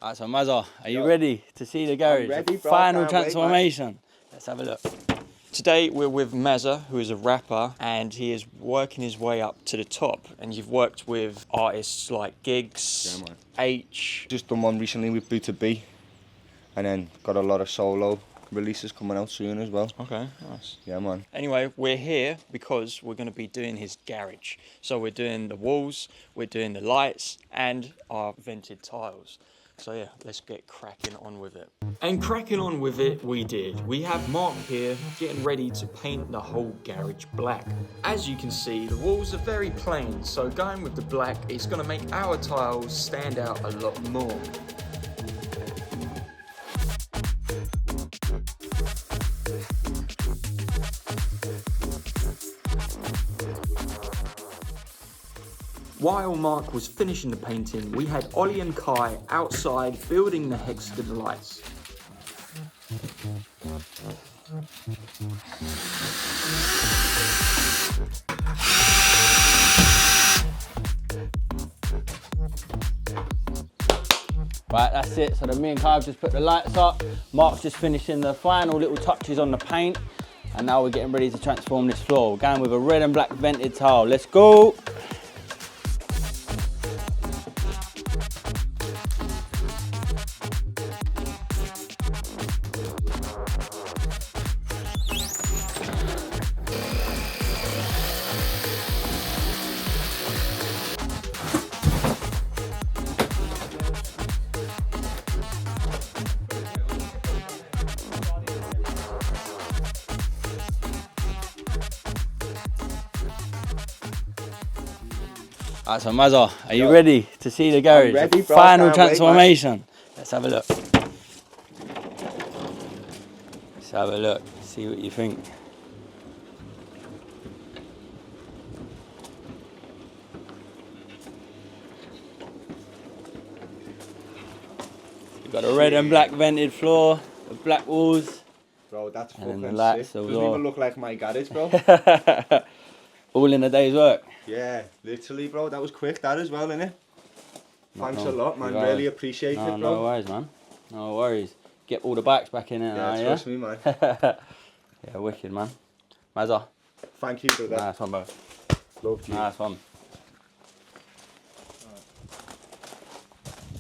Alright, so Mazza, are you ready to see the garage? I'm ready, bro. Final Can't wait, transformation. Let's have a look. Today we're with Mazza, who is a rapper, and he is working his way up to the top. And you've worked with artists like Gigs, H. Just done one recently with Booter B, and then got a lot of solo releases coming out soon as well. Okay, nice. Yeah, man. Anyway, we're here because we're going to be doing his garage. So we're doing the walls, we're doing the lights, and our vented tiles. So yeah, let's get cracking on with it. And cracking on with it, we did. We have Mark here getting ready to paint the whole garage black. As you can see, the walls are very plain, so going with the black, it's going to make our tiles stand out a lot more. While Mark was finishing the painting, we had Ollie and Kai outside building the Hexagon lights. Right, that's it. So me and Kai have just put the lights up. Mark's just finishing the final little touches on the paint. And now we're getting ready to transform this floor. We're going with a red and black vented tile. Let's go! Alright, so Mazza, are you ready to see the garage? I'm ready, bro. Final Can't transformation. Wait, let's have a look. Let's have a look, see what you think. You've got a red and black vented floor, the black walls. Bro, that's and fucking lights sick. Doesn't even look like my garage, bro. All in a day's work. Yeah, literally, bro. That was quick, that as well, innit? Thanks a No, lot, man. Really appreciate it, bro. No worries, man. No worries. Get all the bikes back in it now, yeah? Trust me, man. Yeah, wicked, man. Mazza. Thank you for that. Nice one, bro. Love you. Nice one.